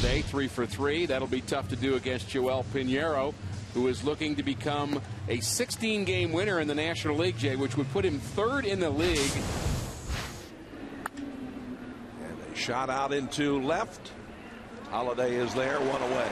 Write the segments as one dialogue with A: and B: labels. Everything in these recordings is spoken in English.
A: today, 3 for 3. That'll be tough to do against Joel Pinheiro, who is looking to become a 16-game winner in the National League, Jay, which would put him 3rd in the league.
B: And a shot out into left. Holiday is there, 1 away.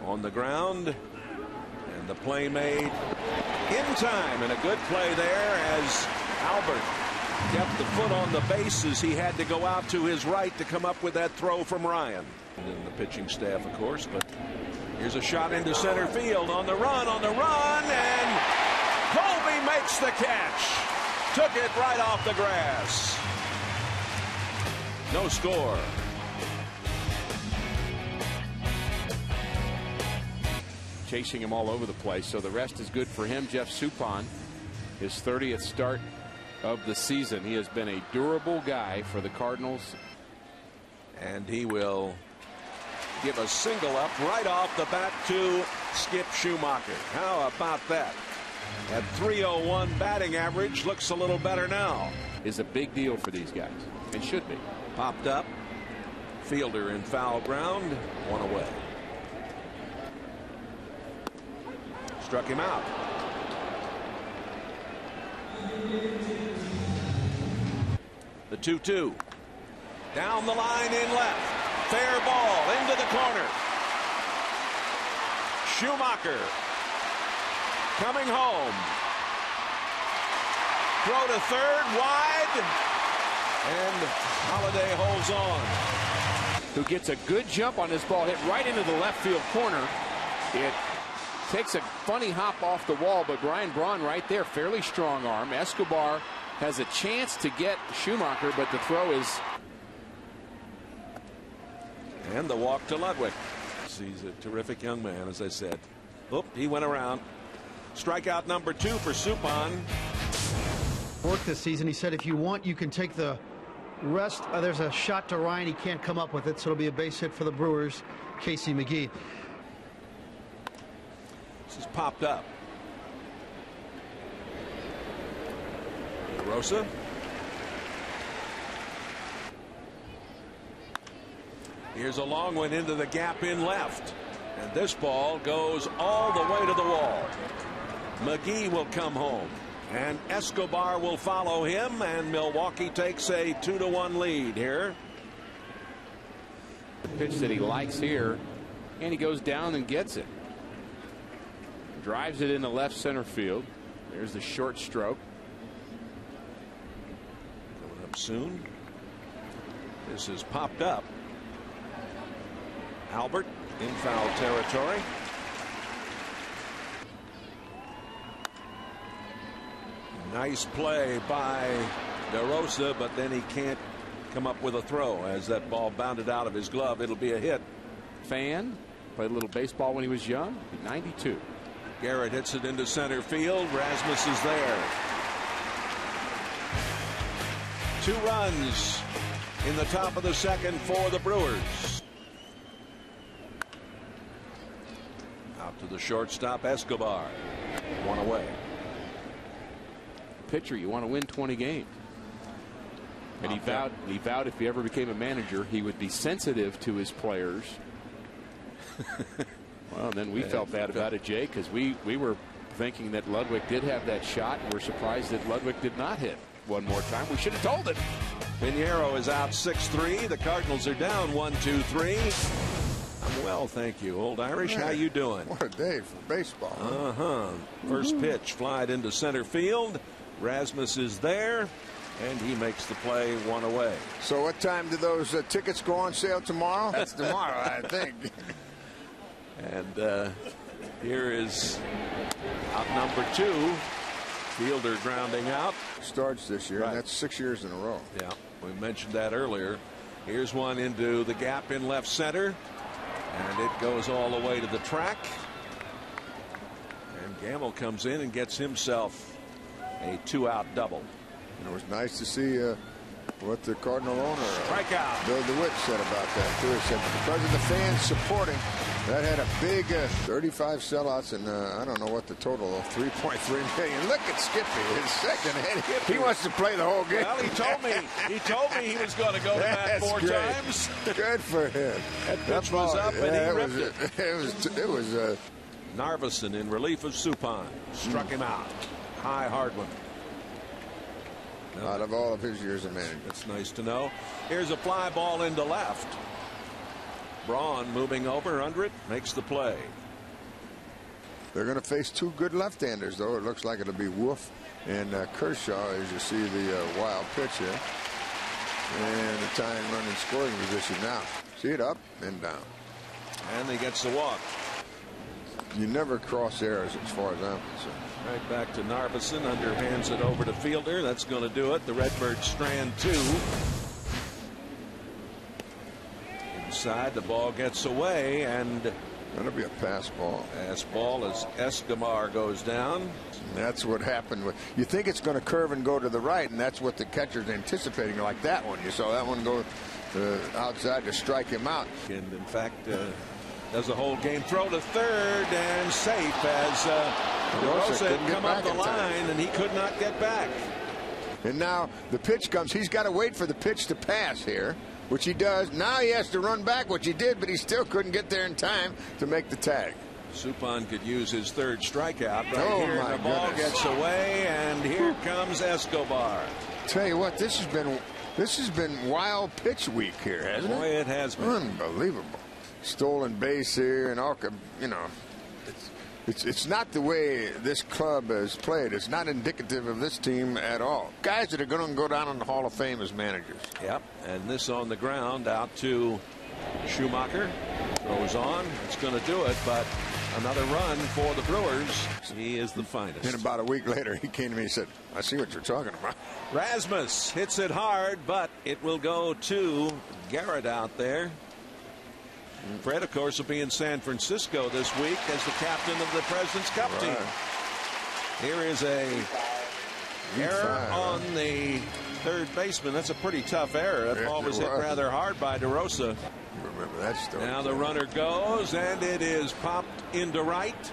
B: On the ground, and the play made in time, and a good play there as Albert kept the foot on the bases. He had to go out to his right to come up with that throw from Ryan. And the pitching staff, of course, but here's a shot into center field on the run, and Colby makes the catch. Took it right off the grass. No score.
A: Chasing him all over the place, so the rest is good for him. Jeff Suppan, his 30th start of the season. He has been a durable guy for the Cardinals.
B: And he will give a single up right off the bat to Skip Schumacher. How about that? At .301 batting average, looks a little better now.
A: Is a big deal for these guys. It should be.
B: Popped up. Fielder in foul ground. 1 away. Struck him out. The 2-2. Down the line in left. Fair ball into the corner. Schumacher coming home. Throw to third, wide. And Holiday holds on.
A: Who gets a good jump on this ball, hit right into the left field corner. It takes a funny hop off the wall, but Brian Braun right there, fairly strong arm. Escobar has a chance to get Schumacher, but the throw is.
B: And the walk to Ludwig. He's a terrific young man, as I said. Oop, he went around. Strikeout number 2 for Suppan.
C: Work this season. He said, if you want, you can take the rest. There's a shot to Ryan. He can't come up with it, so it'll be a base hit for the Brewers. Casey McGee.
B: This is popped up. Rosa. Here's a long one into the gap in left. And this ball goes all the way to the wall. McGee will come home. And Escobar will follow him. And Milwaukee takes a 2-1 lead here.
A: The pitch that he likes here. And he goes down and gets it. Drives it into left center field. There's the short stroke.
B: Coming up soon. This is popped up. Albert in foul territory. Nice play by DeRosa, but then he can't come up with a throw as that ball bounded out of his glove. It'll be a hit.
A: Fan, played a little baseball when he was young. 92.
B: Garrett hits it into center field. Rasmus is there. 2 runs in the top of the second for the Brewers. Out to the shortstop, Escobar. 1 away.
A: Pitcher, you want to win 20 games. And he vowed if he ever became a manager, he would be sensitive to his players. Well, then we felt bad about it, Jay, because we were thinking that Ludwig did have that shot. We're surprised that Ludwig did not hit one more time. We should have told him.
B: Pinheiro is out 6-3. The Cardinals are down 1-2-3. I'm well, thank you. Old Irish, how you doing?
D: What a day for baseball.
B: First pitch flied into center field. Rasmus is there, and he makes the play 1 away.
D: So what time do those tickets go on sale tomorrow?
E: That's tomorrow, I think.
B: And here is out number 2. Fielder grounding out.
D: Starts this year, and that's 6 years in a row.
B: Yeah, we mentioned that earlier. Here's one into the gap in left center. And it goes all the way to the track. And Gamble comes in and gets himself a 2-out double.
D: And it was nice to see what the Cardinal owner,
B: strikeout,
D: Bill DeWitt, said about that too. He said because of the fans supporting, That had a big 35 sellouts, and I don't know what the total of 3.3 million. Look at Skippy, his second hit. He wants to play the whole game.
B: Well, he told me he was going to go to bat 4 times.
D: Good for him.
B: That pitch was up, and he ripped it.
D: It was
B: Narveson in relief of Suppan. Struck him out. High, hard one.
D: Out of all of his years of management.
B: That's nice to know. Here's a fly ball into left. Braun moving over under it, makes the play.
D: They're going to face 2 good left-handers, though. It looks like it'll be Wolf and Kershaw, as you see the wild pitch here. And the tying run in scoring position now. See it up and down.
B: And he gets the walk.
D: You never cross errors as far as I'm concerned.
B: Right back to Narveson. Underhands it over to Fielder. That's going to do it. The Redbirds strand 2. Inside, the ball gets away, and
D: that'll be a pass ball.
B: Pass ball as Escobar goes down.
D: And that's what happened. You think it's going to curve and go to the right, and that's what the catcher's anticipating, like that one. You saw that one go outside to strike him out.
B: And in fact, does the whole game throw to third and safe as Rosa had come up the line, and he could not get back.
D: And now the pitch comes. He's got to wait for the pitch to pass here, which he does. Now he has to run back, which he did, but he still couldn't get there in time to make the tag.
B: Suppan could use his 3rd strikeout right here.
D: My
B: the ball gets away, and here comes Escobar.
D: Tell you what, this has been wild pitch week here, hasn't it?
B: Boy, it has been.
D: Unbelievable. Stolen base here, and all, you know, it's not the way this club has played. It's not indicative of this team at all. Guys that are going to go down in the Hall of Fame as managers.
B: Yep, and this on the ground out to Schumacher. Throws on. It's going to do it, but another run for the Brewers. He is the finest.
D: And about a week later, he came to me and said, I see what you're talking about.
B: Rasmus hits it hard, but it will go to Garrett out there. Fred, of course, will be in San Francisco this week as the captain of the President's Cup team. Here is a error on the 3rd baseman. That's a pretty tough error. That ball was hit rather hard by DeRosa.
D: Remember that story.
B: Now the runner goes, and it is popped into right.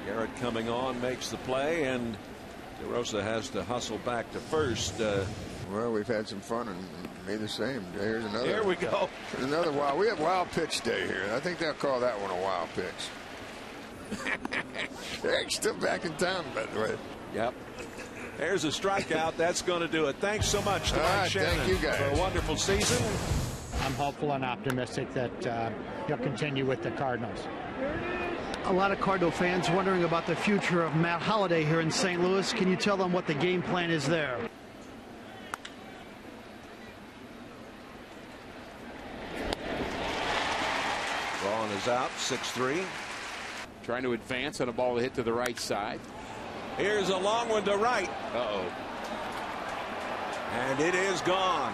B: Garrett coming on makes the play, and DeRosa has to hustle back to first.
D: Well, we've had some fun and made the same. Here's another.
B: There we go.
D: Another wild. We have wild pitch day here. I think they'll call that one a wild pitch. Eric's still back in town, by the way.
B: Yep. There's a strikeout. That's going to do it. Thanks so much to Mike Shannon.
D: Thank you guys
B: for a wonderful season.
E: I'm hopeful and optimistic that he'll continue with the Cardinals.
C: A lot of Cardinal fans wondering about the future of Matt Holliday here in St. Louis. Can you tell them what the game plan is there?
B: Braun is out, 6-3.
A: Trying to advance on a ball to hit to the right side.
B: Here's a long one to right.
A: Uh-oh.
B: And it is gone.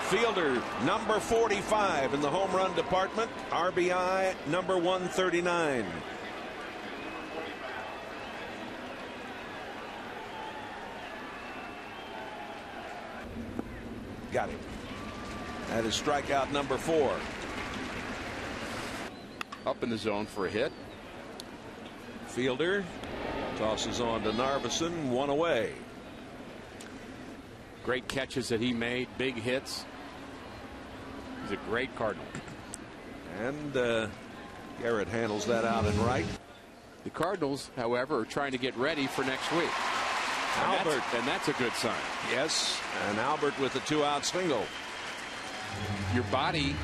B: Fielder, number 45 in the home run department. RBI, number 139. Got him. That is strikeout number 4.
A: Up in the zone for a hit.
B: Fielder tosses on to Narveson, 1 away.
A: Great catches that he made, big hits. He's a great Cardinal.
B: And Garrett handles that out in right.
A: The Cardinals, however, are trying to get ready for next week.
B: Albert.
A: And that's a good sign.
B: Yes, and Albert with a 2-out single.
A: Your body,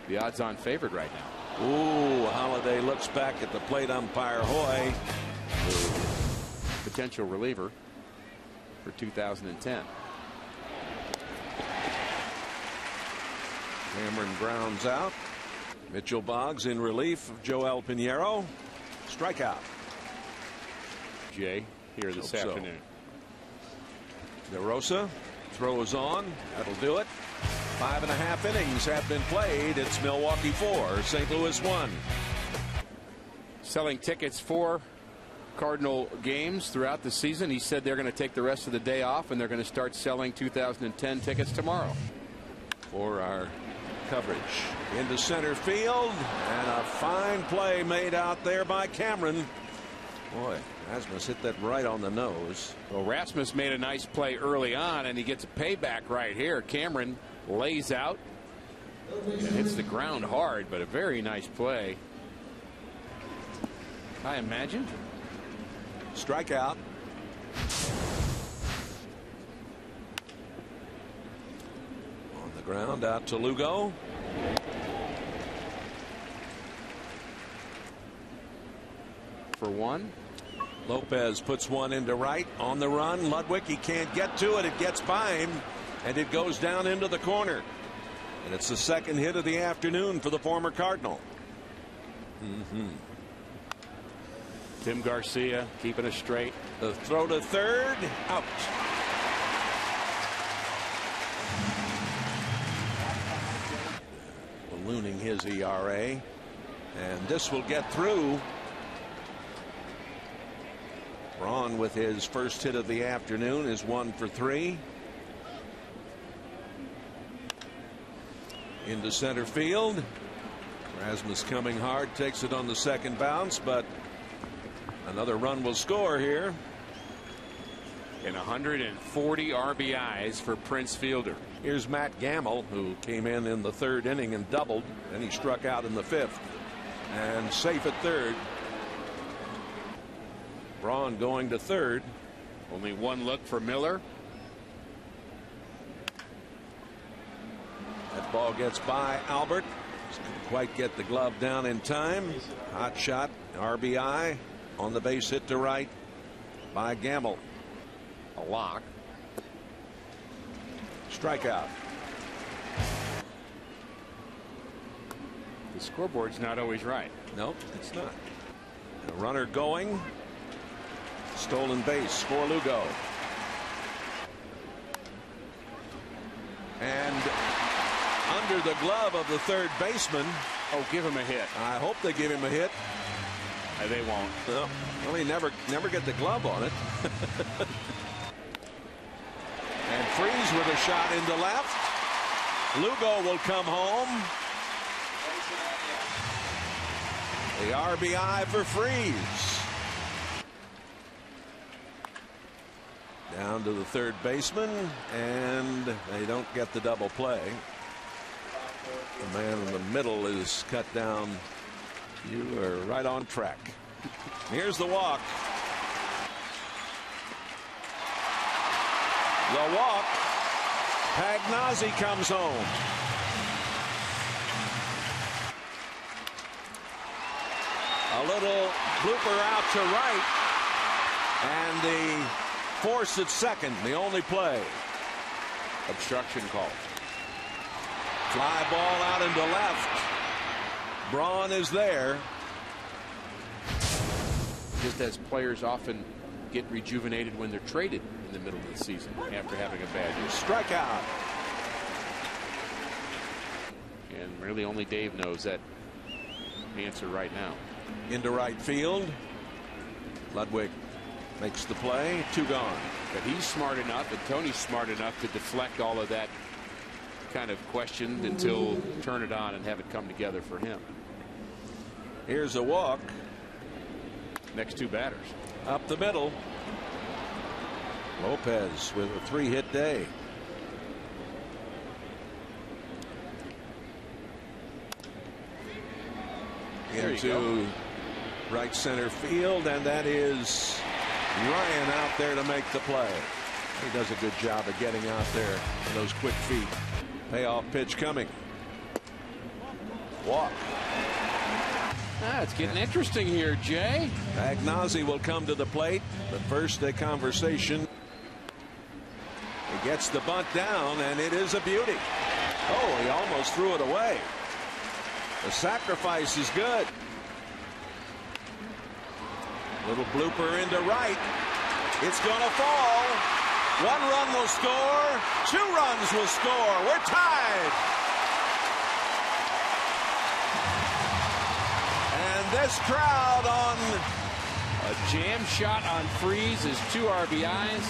A: the odds-on favorite right now.
B: Ooh, Holliday looks back at the plate umpire Hoy.
A: Potential reliever for 2010.
B: Cameron grounds out. Mitchell Boggs in relief of Joel Pinheiro. Strikeout.
A: Jay here this afternoon.
B: DeRosa throws on. That'll do it. 5.5 innings have been played. It's Milwaukee 4, St. Louis 1.
A: Selling tickets for Cardinal games throughout the season. He said they're going to take the rest of the day off and they're going to start selling 2010 tickets tomorrow.
B: For our coverage into center field, and a fine play made out there by Cameron. Boy, Rasmus hit that right on the nose.
A: Well, Rasmus made a nice play early on, and he gets a payback right here. Cameron lays out and hits the ground hard, but a very nice play, I imagine.
B: Strikeout. On the ground, out to Lugo.
A: For one.
B: Lopez puts one into right on the run. Ludwig, he can't get to it. It gets by him, and it goes down into the corner. And it's the second hit of the afternoon for the former Cardinal.
A: Tim Garcia keeping it straight.
B: The throw to third. Out. Ballooning his ERA. And this will get through. Braun with his first hit of the afternoon is 1 for 3. Into center field. Rasmus coming hard, takes it on the second bounce, but another run will score here.
A: And 140 RBIs for Prince Fielder.
B: Here's Matt Gamble, who came in the third inning and doubled, and he struck out in the fifth. And safe at third. Braun going to third.
A: Only one look for Miller.
B: That ball gets by Albert. Couldn't quite get the glove down in time. Hot shot, RBI on the base hit to right by Gamble.
A: A lock.
B: Strikeout.
A: The scoreboard's not always right.
B: Nope, it's not. A runner going. Stolen base for Lugo. And under the glove of the third baseman.
A: Oh, give him a hit.
B: I hope they give him a hit.
A: They won't.
B: No, well, he never get the glove on it. And Freese with a shot into left. Lugo will come home. The RBI for Freese. Down to the third baseman, and they don't get the double play. The man in the middle is cut down. You are right on track. Here's the walk. The walk. Pagnozzi comes home. A little blooper out to right, and the force at second, the only play.
A: Obstruction call.
B: Fly ball out into left. Braun is there.
A: Just as players often get rejuvenated when they're traded in the middle of the season after having a bad year.
B: Strikeout.
A: And really only Dave knows that answer right now.
B: Into right field. Ludwig makes the play. 2 gone.
A: But he's smart enough, and Tony's smart enough to deflect all of that kind of question until turn it on and have it come together for him.
B: Here's a walk.
A: Next 2 batters.
B: Up the middle. Lopez with a 3-hit day. Into right center field, and that is Ryan out there to make the play. He does a good job of getting out there with those quick feet. Payoff pitch coming. Walk.
A: It's getting interesting here, Jay.
B: Pagnozzi will come to the plate, but first a conversation. He gets the bunt down, and it is a beauty. Oh, he almost threw it away. The sacrifice is good. Little blooper into right. It's going to fall. 1 run will score. 2 runs will score. We're tied. And this crowd on
A: a jam shot on Freese is 2 RBIs.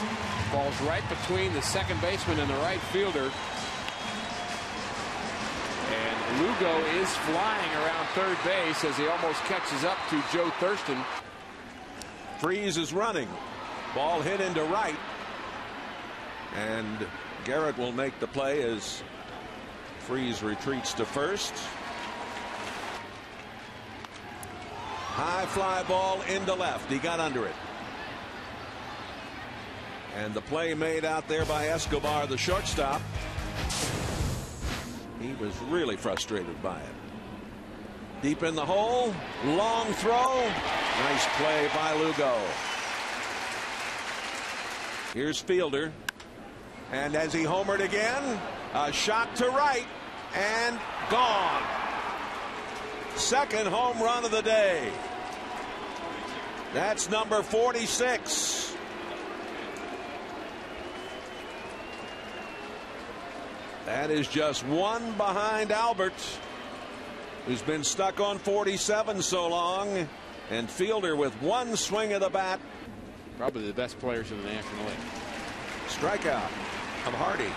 A: Falls right between the second baseman and the right fielder. And Lugo is flying around third base as he almost catches up to Joe Thurston.
B: Freese is running. Ball hit into right. And Garrett will make the play as Freese retreats to first. High fly ball into left. He got under it. And the play made out there by Escobar, the shortstop. He was really frustrated by it. Deep in the hole. Long throw. Nice play by Lugo. Here's Fielder. And as he homered again, a shot to right and gone. Second home run of the day. That's number 46. That is just one behind Albert, who's been stuck on 47 so long, and Fielder with one swing of the bat.
A: Probably the best players in the National League.
B: Strikeout of Hardy.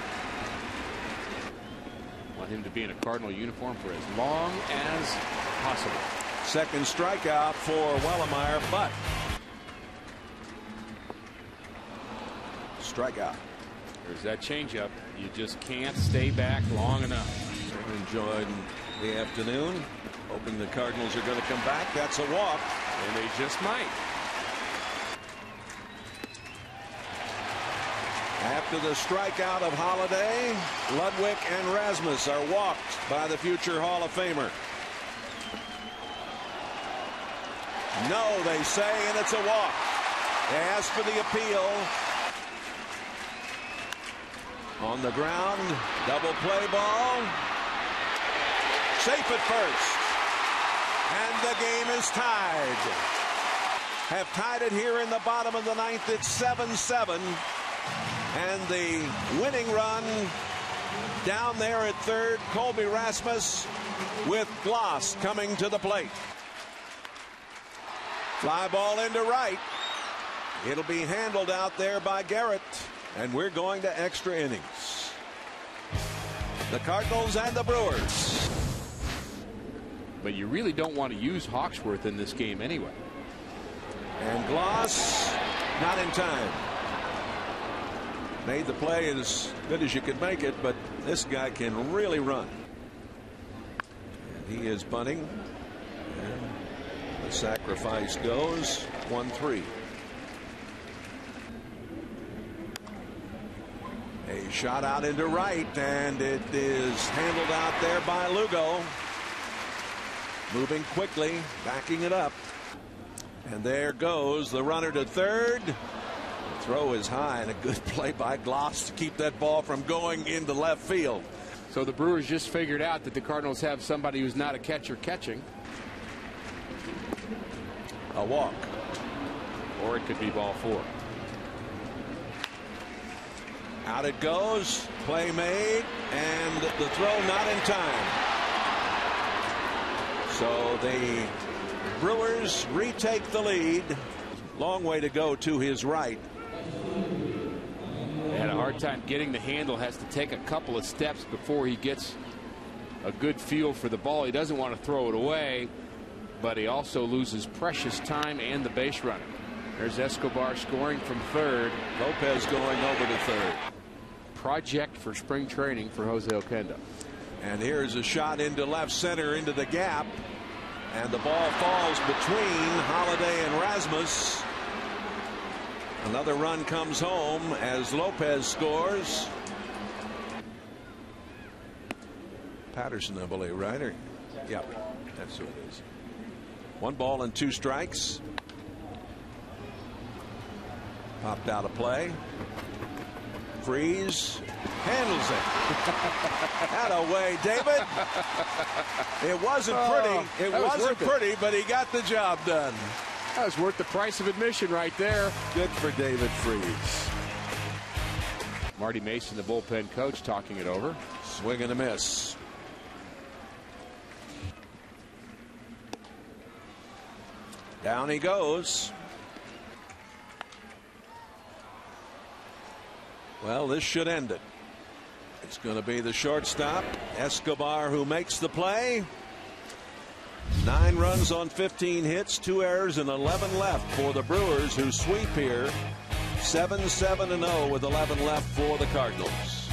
A: Want him to be in a Cardinal uniform for as long as possible.
B: Second strikeout for Wellemeyer, but strikeout.
A: There's that changeup. You just can't stay back long enough.
B: Enjoyed the afternoon. Hoping the Cardinals are going to come back. That's a walk.
A: And they just might.
B: After the strikeout of Holiday, Ludwig and Rasmus are walked by the future Hall of Famer. No, they say, and it's a walk. They ask for the appeal. On the ground, double play ball. Safe at first. And the game is tied. Have tied it here in the bottom of the ninth. It's 7-7. And the winning run down there at third, Colby Rasmus with Gloss coming to the plate. Fly ball into right. It'll be handled out there by Garrett. And we're going to extra innings. The Cardinals and the Brewers.
A: But you really don't want to use Hawksworth in this game anyway.
B: And Gloss not in time. Made the play as good as you could make it, but this guy can really run. And he is bunting. And the sacrifice goes 1-3. A shot out into right, and it is handled out there by Lugo. Moving quickly, backing it up. And there goes the runner to third. The throw is high, and a good play by Gloss to keep that ball from going into left field.
A: So the Brewers just figured out that the Cardinals have somebody who's not a catcher catching.
B: A walk.
A: Or it could be ball four.
B: Out it goes. Play made, and the throw not in time. So the Brewers retake the lead. Long way to go to his right.
A: They had a hard time getting the handle. Has to take a couple of steps before he gets a good feel for the ball. He doesn't want to throw it away, but he also loses precious time and the base runner. There's Escobar scoring from third.
B: Lopez going over to third.
A: Project for spring training for Jose Oquendo.
B: And here's a shot into left center into the gap. And the ball falls between Holiday and Rasmus. Another run comes home as Lopez scores. Patterson, I believe, right? Or, yeah, that's who it is. 1 ball and 2 strikes. Popped out of play. Freese handles it. That away, David. It wasn't pretty. It wasn't pretty, but he got the job done.
A: That was worth the price of admission right there.
B: Good for David Freese.
A: Marty Mason, the bullpen coach, talking it over.
B: Swing and a miss. Down he goes. Well, this should end it. It's going to be the shortstop, Escobar, who makes the play. 9 runs on 15 hits, 2 errors, and 11 left for the Brewers, who sweep here 7-7-0 with 11 left for the Cardinals.